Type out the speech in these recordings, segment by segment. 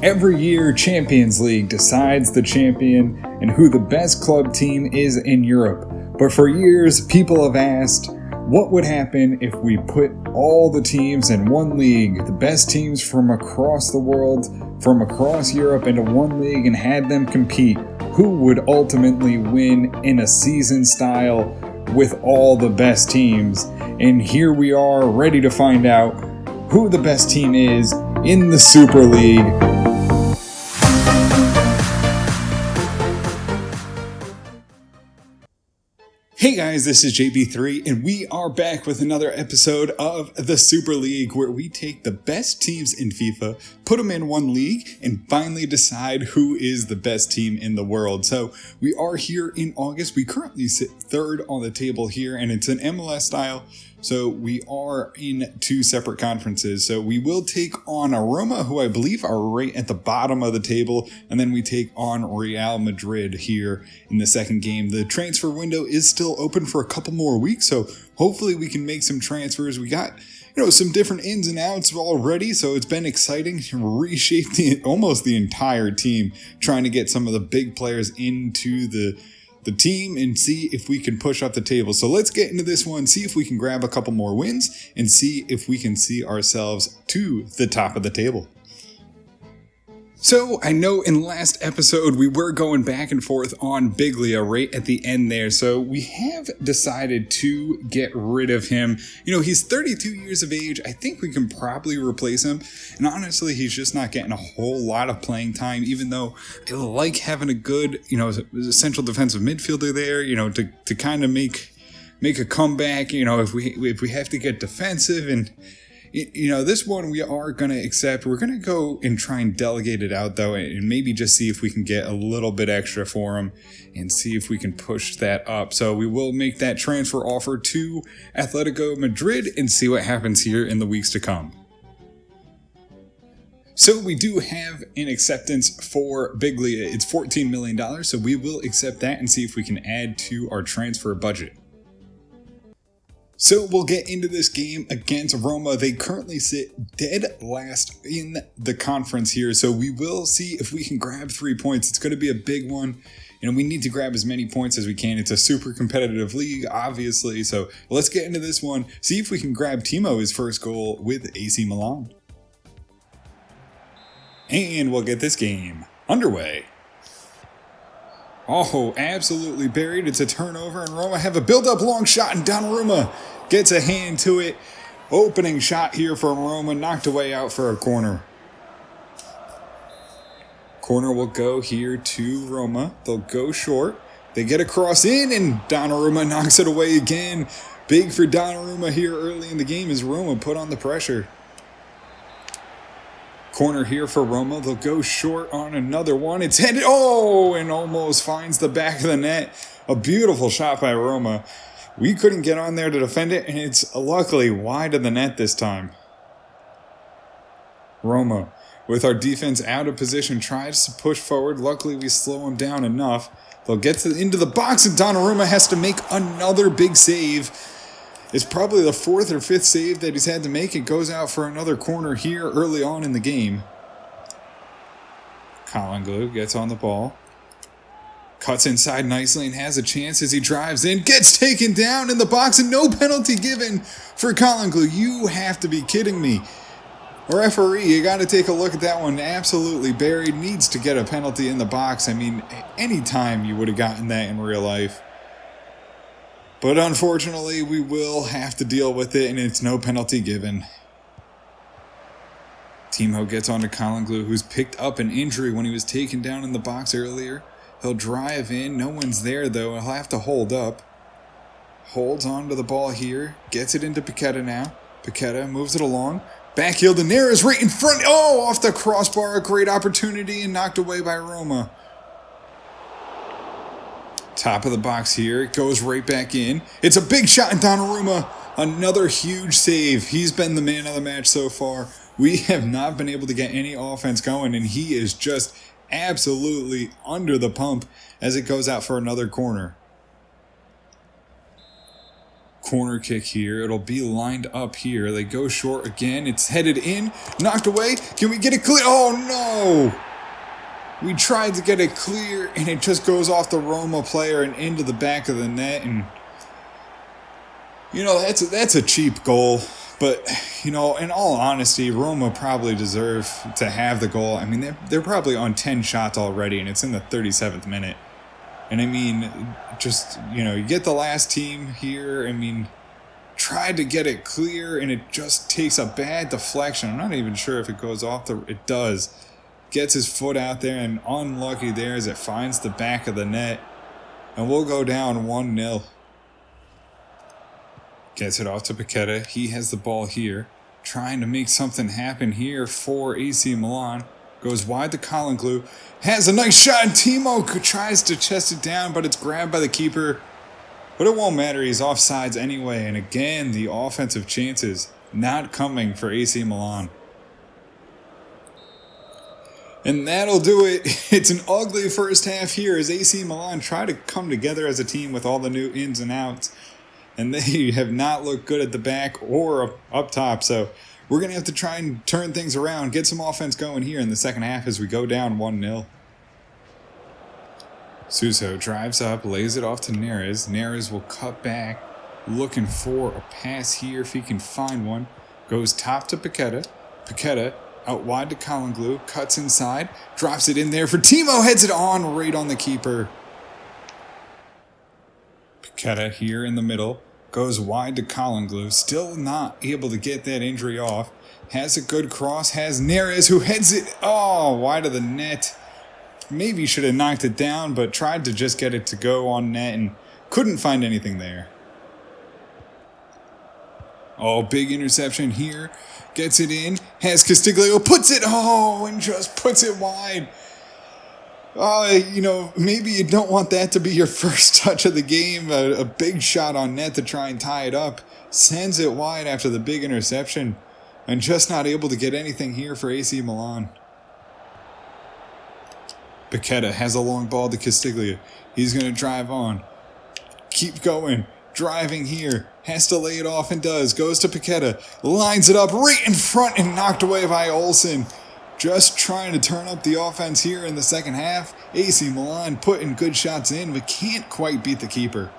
Every year, Champions League decides the champion and who the best club team is in Europe. But for years, people have asked, what would happen if we put all the teams in one league, the best teams from across the world, from across Europe into one league and had them compete? Who would ultimately win in a season style with all the best teams? And here we are, ready to find out who the best team is in the Super League. Hey guys, this is JB3 and we are back with another episode of the Super League where we take the best teams in FIFA, put them in one league, and finally decide who is the best team in the world. So we are here in August. We currently sit third on the table here and it's an MLS style. So we are in two separate conferences. So we will take on Roma, who I believe are right at the bottom of the table. And then we take on Real Madrid here in the second game. The transfer window is still open for a couple more weeks. So hopefully we can make some transfers. We got, some different ins and outs already. So it's been exciting to reshape almost the entire team, trying to get some of the big players into the team and see if we can push up the table. So let's get into this one, see if we can grab a couple more wins and see if we can see ourselves to the top of the table. So I know in last episode we were going back and forth on Biglia right at the end there. So we have decided to get rid of him. He's 32 years of age. I think we can probably replace him. And honestly, he's just not getting a whole lot of playing time, even though I like having a good, central defensive midfielder there, to kind of make a comeback, if we have to get defensive. And this one we are going to accept. We're going to go and try and delegate it out, though, and maybe just see if we can get a little bit extra for him and see if we can push that up. So we will make that transfer offer to Atletico Madrid and see what happens here in the weeks to come. So we do have an acceptance for Biglia. It's $14 million, so we will accept that and see if we can add to our transfer budget. So we'll get into this game against Roma. They currently sit dead last in the conference here. So we will see if we can grab 3 points. It's going to be a big one. We need to grab as many points as we can. It's a super competitive league, obviously. So let's get into this one. See if we can grab Timo his first goal with AC Milan. And we'll get this game underway. Oh, absolutely buried. It's a turnover, and Roma have a build-up long shot, and Donnarumma gets a hand to it. Opening shot here from Roma, knocked away out for a corner. Corner will go here to Roma. They'll go short. They get a cross in, and Donnarumma knocks it away again. Big for Donnarumma here early in the game as Roma put on the pressure. Corner here for Roma. They'll go short on another one. It's headed, and almost finds the back of the net. A beautiful shot by Roma. We couldn't get on there to defend it, and it's luckily wide of the net this time. Roma, with our defense out of position, tries to push forward. Luckily, we slow him down enough. They'll get into the box, and Donnarumma has to make another big save. It's probably the fourth or fifth save that he's had to make. It goes out for another corner here early on in the game. Collingwood gets on the ball. Cuts inside nicely and has a chance as he drives in. Gets taken down in the box and no penalty given for Collingwood. You have to be kidding me. Referee, you got to take a look at that one. Absolutely buried. Needs to get a penalty in the box. I mean, any time you would have gotten that in real life. But unfortunately, we will have to deal with it, and it's no penalty given. Timo gets onto Collingwood, who's picked up an injury when he was taken down in the box earlier. He'll drive in. No one's there, though. He'll have to hold up. Holds onto the ball here. Gets it into Paqueta now. Paqueta moves it along. Backheel to Neres right in front. Off the crossbar. A great opportunity and knocked away by Roma. Top of the box here. It goes right back in. It's a big shot in Donnarumma. Another huge save. He's been the man of the match so far. We have not been able to get any offense going, and he is just absolutely under the pump as it goes out for another corner. corner kick here. It'll be lined up here. They go short again. It's headed in. Knocked away. Can we get it clear? Oh, no. We tried to get it clear, and it just goes off the Roma player and into the back of the net. And, that's a cheap goal. But, in all honesty, Roma probably deserve to have the goal. I mean, they're probably on 10 shots already, and it's in the 37th minute. And I mean, just, you get the last team here. I mean, tried to get it clear, and it just takes a bad deflection. I'm not even sure if it goes off it does. Gets his foot out there, and unlucky there as it finds the back of the net. And we'll go down 1-0. Gets it off to Paqueta. He has the ball here. Trying to make something happen here for AC Milan. Goes wide to Colin. Has a nice shot, and Timo tries to chest it down, but it's grabbed by the keeper. But it won't matter, he's offsides anyway. And again, the offensive chances not coming for AC Milan. And that'll do it. It's an ugly first half here as AC Milan try to come together as a team with all the new ins and outs. And they have not looked good at the back or up top, so we're going to have to try and turn things around, get some offense going here in the second half as we go down 1-0. Suso drives up, lays it off to Neres. Neres will cut back, looking for a pass here if he can find one. Goes top to Paqueta. Paqueta out wide to Colin, cuts inside, drops it in there for Timo, heads it on right on the keeper. Paqueta here in the middle. Goes wide to Colin, still not able to get that injury off. Has a good cross, has Neres who heads it, wide of the net. Maybe should have knocked it down, but tried to just get it to go on net and couldn't find anything there. Big interception here. Gets it in, has Castiglio, puts it, and just puts it wide. Maybe you don't want that to be your first touch of the game. A big shot on net to try and tie it up. Sends it wide after the big interception. And just not able to get anything here for AC Milan. Paqueta has a long ball to Castiglio. He's going to drive on. Keep going. Driving here. Has to lay it off and does. Goes to Paqueta. Lines it up right in front and knocked away by Olsen. Just trying to turn up the offense here in the second half. AC Milan putting good shots in, but can't quite beat the keeper.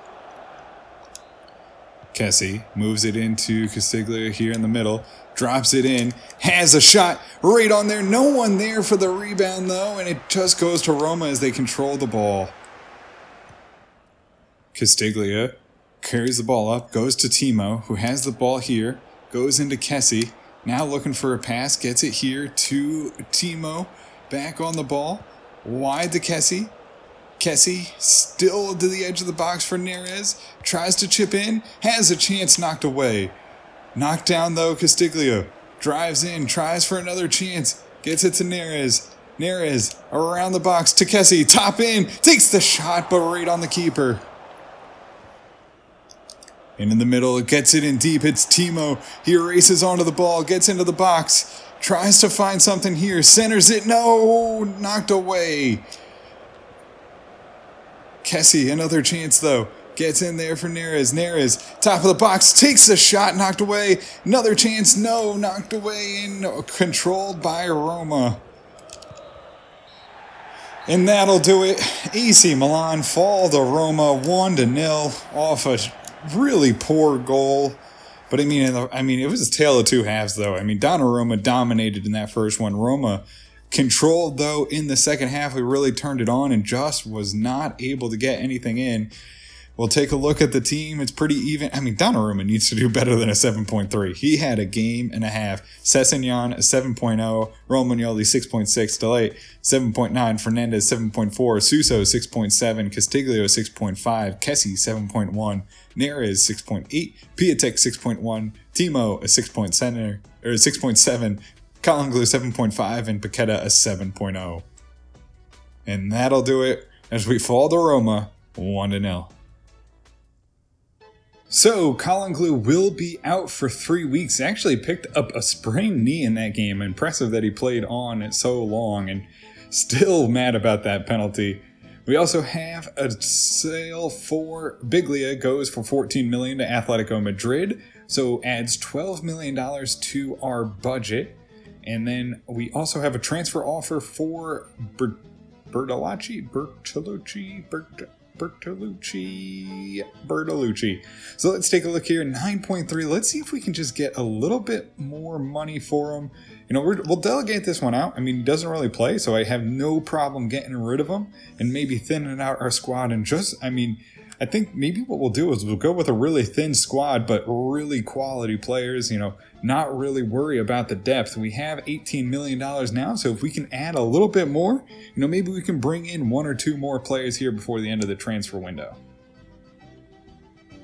Kessie moves it into Castiglio here in the middle. Drops it in. Has a shot right on there. No one there for the rebound, though, and it just goes to Roma as they control the ball. Castiglio carries the ball up. Goes to Timo, who has the ball here. Goes into Kessie. Now looking for a pass, gets it here to Timo. Back on the ball. Wide to Kessie. Kessie still to the edge of the box for Neres. Tries to chip in. Has a chance, knocked away. Knocked down though, Castiglio. Drives in, tries for another chance. Gets it to Neres. Neres around the box to Kessie. Top in. Takes the shot, but right on the keeper. And in the middle, it gets it in deep. It's Timo. He races onto the ball, gets into the box, tries to find something here, centers it. No, knocked away. Kessie, another chance though. Gets in there for Neres. Neres, top of the box, takes the shot, knocked away. Another chance, no, knocked away and controlled by Roma. And that'll do it. AC Milan fall to Roma 1-0 off a really poor goal. But I mean, it was a tale of two halves, though. I mean, Donnarumma dominated in that first one. Roma controlled, though, in the second half. We really turned it on and just was not able to get anything in. We'll take a look at the team. It's pretty even. I mean, Donnarumma needs to do better than a 7.3. He had a game and a half. Sessegnon, a 7.0. Romagnoli, 6.6. Delay, 7.9. Fernandez, 7.4. Suso, 6.7. Castiglio, 6.5. Kessie, 7.1. Neres, 6.8. Piatek, 6.1. Timo, a 6.7. Colin 7.5. And Paqueta, a 7.0. And that'll do it as we fall to Roma 1-0. So, Colin will be out for 3 weeks. Actually picked up a sprained knee in that game. Impressive that he played on it so long, and still mad about that penalty. We also have a sale for Biglia, goes for $14 million to Atletico Madrid, so adds $12 million to our budget. And then we also have a transfer offer for Bertolucci. So let's take a look here. 9.3. Let's see if we can just get a little bit more money for him. You know, we'll delegate this one out. I mean, he doesn't really play, so I have no problem getting rid of him and maybe thinning out our squad. And just, I mean, I think maybe what we'll do is we'll go with a really thin squad, but really quality players, you know, not really worry about the depth. We have $18 million now, so if we can add a little bit more, you know, maybe we can bring in one or two more players here before the end of the transfer window.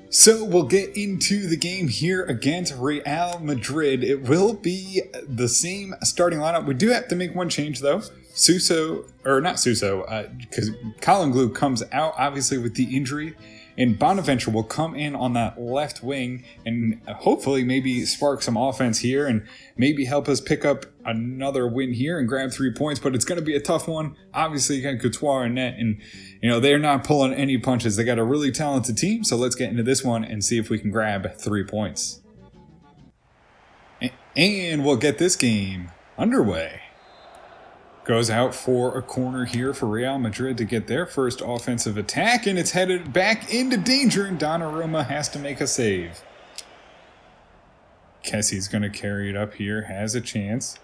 So we'll get into the game here against Real Madrid. It will be the same starting lineup. We do have to make one change though. Because Colin Glue comes out obviously with the injury, and Bonaventure will come in on that left wing and hopefully maybe spark some offense here and maybe help us pick up another win here and grab 3 points, but it's going to be a tough one. Obviously, you got Couture in net, and you know they're not pulling any punches. They got a really talented team, so let's get into this one and see if we can grab 3 points. And we'll get this game underway. Goes out for a corner here for Real Madrid to get their first offensive attack, and it's headed back into danger, and Donnarumma has to make a save. Kessie's going to carry it up here, has a chance,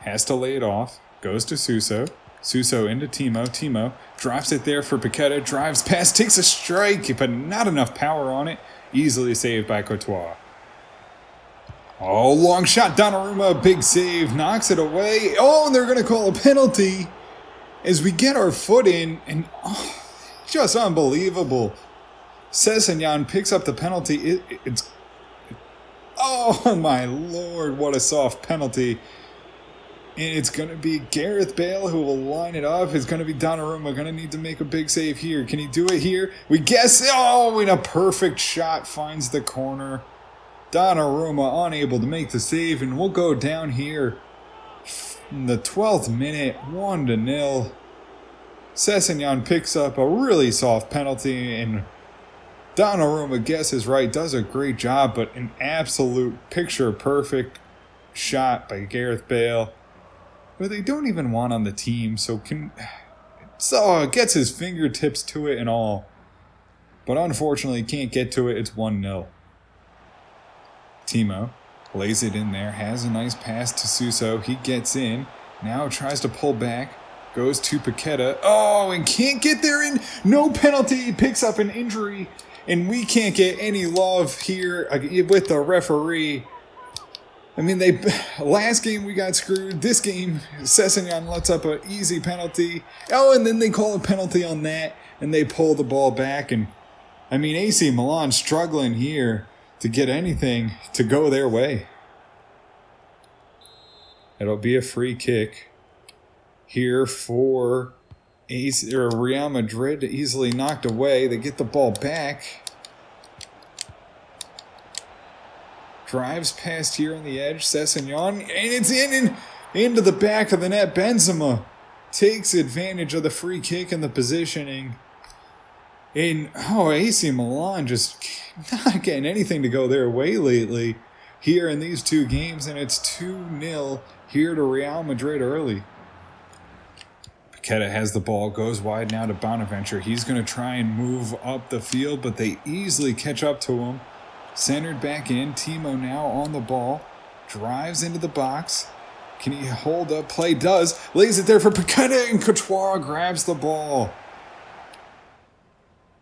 has to lay it off, goes to Suso. Suso into Timo. Timo drops it there for Paqueta, drives past, takes a strike, but not enough power on it. Easily saved by Courtois. Oh, long shot, Donnarumma, big save, knocks it away. Oh, and they're going to call a penalty as we get our foot in, and just unbelievable. Sessegnon picks up the penalty. Oh, my Lord, what a soft penalty. And it's going to be Gareth Bale who will line it up. It's going to be Donnarumma, going to need to make a big save here. Can he do it here? We guess. Oh, and a perfect shot finds the corner. Donnarumma unable to make the save, and we'll go down here in the 12th minute, 1-0. Sessegnon picks up a really soft penalty, and Donnarumma guesses right, does a great job, but an absolute picture-perfect shot by Gareth Bale, who they don't even want on the team, so gets his fingertips to it and all. But unfortunately, can't get to it. It's 1-0. Timo lays it in there, has a nice pass to Suso. He gets in, now tries to pull back, goes to Paqueta. Oh, and can't get there in. No penalty, picks up an injury, and we can't get any love here with the referee. I mean, last game we got screwed. This game, Sessegnon lets up an easy penalty. Oh, and then they call a penalty on that, and they pull the ball back. And I mean, AC Milan struggling here to get anything to go their way. It'll be a free kick here for Real Madrid, easily knocked away. They get the ball back. Drives past here on the edge, Sessegnon, and it's into the back of the net. Benzema takes advantage of the free kick and the positioning. And, AC Milan just not getting anything to go their way lately here in these two games, and it's 2-0 here to Real Madrid early. Paqueta has the ball, goes wide now to Bonaventure. He's going to try and move up the field, but they easily catch up to him. Centered back in, Timo now on the ball, drives into the box. Can he hold up? Play does, lays it there for Paqueta, and Couture grabs the ball.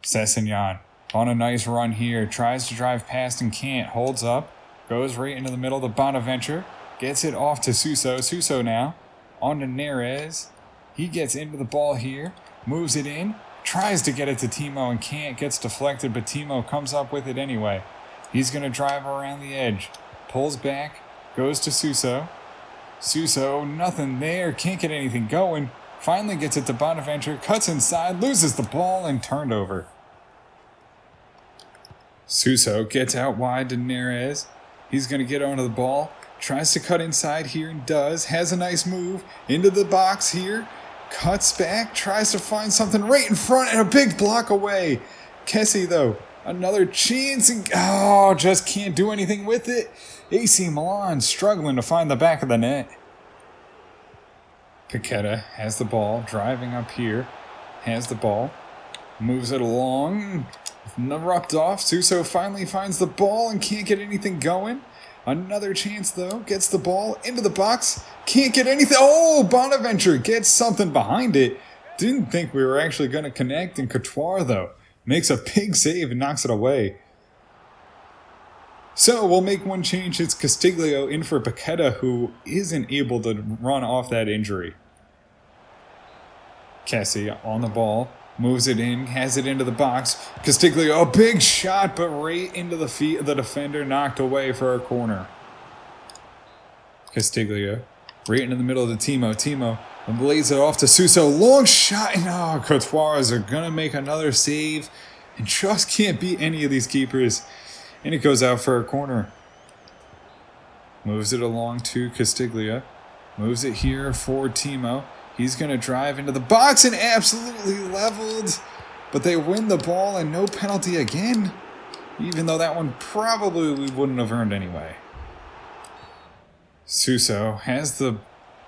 Sessegnon on a nice run here, tries to drive past and can't, holds up, goes right into the middle to Bonaventure, gets it off to Suso. Suso now on to Neres. He gets into the ball here, moves it in, tries to get it to Timo and can't, gets deflected, but Timo comes up with it anyway. He's going to drive around the edge, pulls back, goes to Suso. Suso, nothing there, can't get anything going. Finally gets it to Bonaventure, cuts inside, loses the ball, and turned over. Suso gets out wide to Neres. He's going to get onto the ball, tries to cut inside here and does, has a nice move into the box here. Cuts back, tries to find something right in front and a big block away. Kessie though, another chance and just can't do anything with it. AC Milan struggling to find the back of the net. Paqueta has the ball, driving up here, has the ball, moves it along, rubbed off. Suso finally finds the ball and can't get anything going. Another chance though, gets the ball into the box, can't get anything. Oh, Bonaventure gets something behind it. Didn't think we were actually going to connect, and Couture though makes a big save and knocks it away. So we'll make one change. It's Castiglio in for Paqueta, who isn't able to run off that injury. Kessie on the ball, moves it in, has it into the box. Castiglio, a big shot, but right into the feet of the defender, knocked away for a corner. Castiglio, right into the middle of the Timo and lays it off to Suso. Long shot, and Courtois are going to make another save and just can't beat any of these keepers. And it goes out for a corner. Moves it along to Castiglio. Moves it here for Timo. He's going to drive into the box and absolutely leveled. But they win the ball and no penalty again. Even though that one probably we wouldn't have earned anyway. Suso has the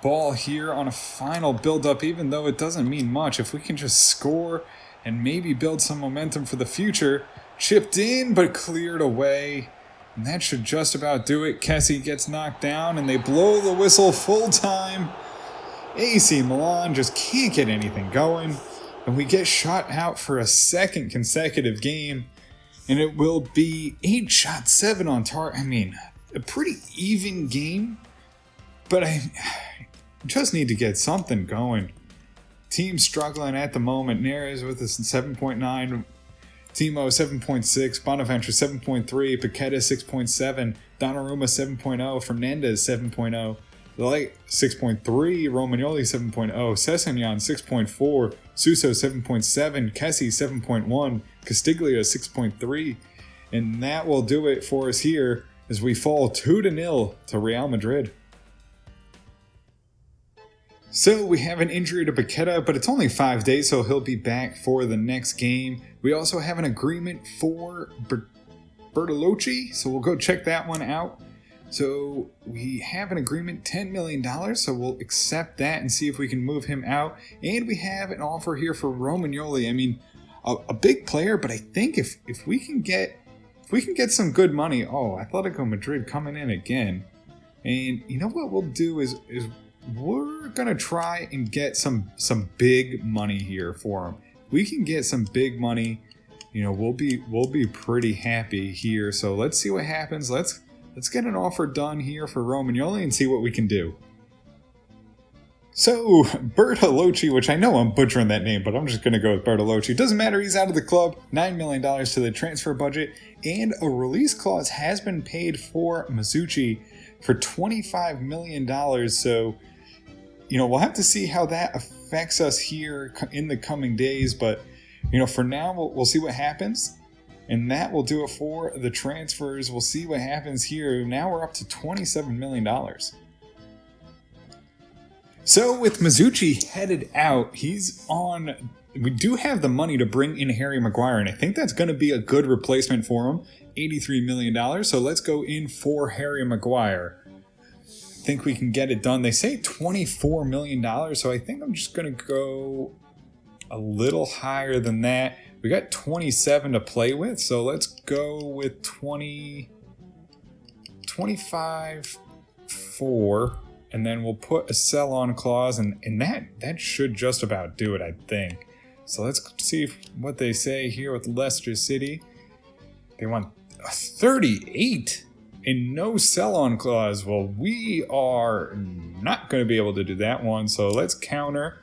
ball here on a final build-up, even though it doesn't mean much. If we can just score and maybe build some momentum for the future. Chipped in, but cleared away. And that should just about do it. Kessie gets knocked down, and they blow the whistle full time. AC Milan just can't get anything going. And we get shot out for a second consecutive game. And it will be 8 shots, 7 on target. I mean, a pretty even game. But I just need to get something going. Team struggling at the moment. Neres with a 7.9. Timo 7.6, Bonaventure 7.3, Paqueta 6.7, Donnarumma 7.0, Fernandez 7.0, Light 6.3, Romagnoli 7.0, Sessegnon 6.4, Suso 7.7, Kessie 7.1, Castiglio 6.3, and that will do it for us here as we fall 2-0 to Real Madrid. So we have an injury to Paqueta, but it's only 5 days, so he'll be back for the next game. We also have an agreement for Bertolucci, so we'll go check that one out. So we have an agreement, $10 million, so we'll accept that and see if we can move him out. And we have an offer here for Romagnoli. I mean, a big player, but I think if we can get some good money. Oh, Atletico Madrid coming in again. And you know what we'll do is we're gonna try and get some big money here for him. If we can get some big money, you know, we'll be pretty happy here. So let's see what happens. Let's get an offer done here for Romagnoli and see what we can do. So Bertolucci, which I know I'm butchering that name, but I'm just gonna go with Bertolucci. Doesn't matter. He's out of the club. $9 million to the transfer budget, and a release clause has been paid for Mazzucci for $25 million. So, you know, we'll have to see how that affects us here in the coming days. But, you know, for now, we'll see what happens. And that will do it for the transfers. We'll see what happens here. Now we're up to $27 million. So with Mazzucci headed out, he's on... We do have the money to bring in Harry Maguire, and I think that's going to be a good replacement for him. $83 million. So let's go in for Harry Maguire. Think we can get it done. They say $24 million, so I think I'm just going to go a little higher than that. We got 27 to play with, so let's go with 25 4, and then we'll put a sell-on clause, and that should just about do it, I think. So let's see what they say here with Leicester City. They want a 38 and no sell-on clause. Well, we are not going to be able to do that one, so let's counter.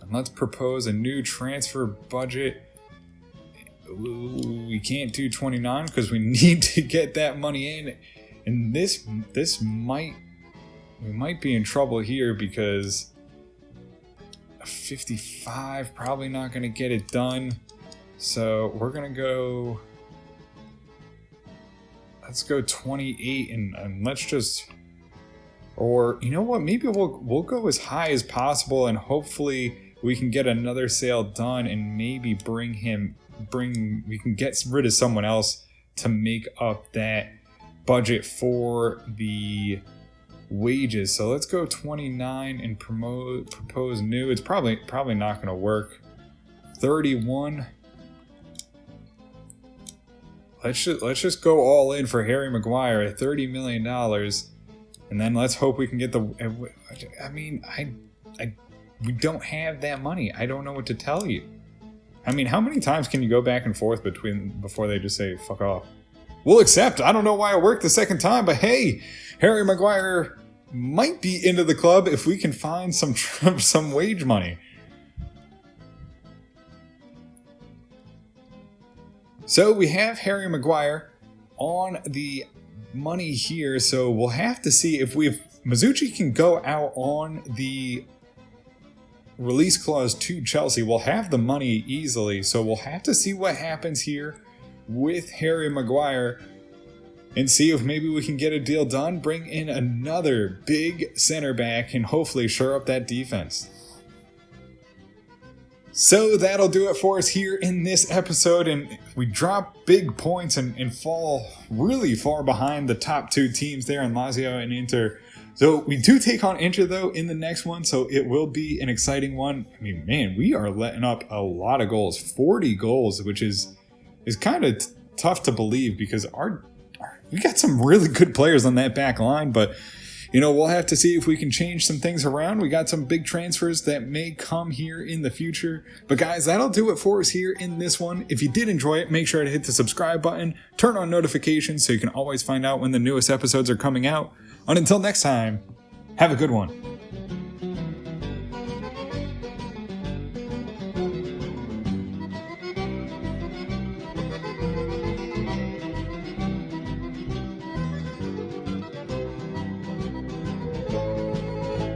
And let's propose a new transfer budget. We can't do 29 because we need to get that money in. And we might be in trouble here because a 55 probably not going to get it done. So we're going to go... Let's go 28 and let's Or you know what? Maybe we'll go as high as possible, and hopefully we can get another sale done, and maybe we can get rid of someone else to make up that budget for the wages. So let's go 29 and propose new. It's probably not going to work. 31. Let's just go all in for Harry Maguire at $30 million, and then let's hope we can get the. I mean, we don't have that money. I don't know what to tell you. I mean, how many times can you go back and forth before they just say fuck off? We'll accept. I don't know why it worked the second time, but hey, Harry Maguire might be into the club if we can find some wage money. So we have Harry Maguire on the money here, so we'll have to see if Mizuchi can go out on the release clause to Chelsea. We'll have the money easily, so we'll have to see what happens here with Harry Maguire and see if maybe we can get a deal done, bring in another big center back, and hopefully shore up that defense. So that'll do it for us here in this episode, and we drop big points and fall really far behind the top two teams there in Lazio and Inter. So we do take on Inter though in the next one, so it will be an exciting one. I mean, man, we are letting up a lot of goals, 40 goals, which is kind of tough to believe because we got some really good players on that back line, but you know, we'll have to see if we can change some things around. We got some big transfers that may come here in the future. But guys, that'll do it for us here in this one. If you did enjoy it, make sure to hit the subscribe button, turn on notifications so you can always find out when the newest episodes are coming out. And until next time, have a good one.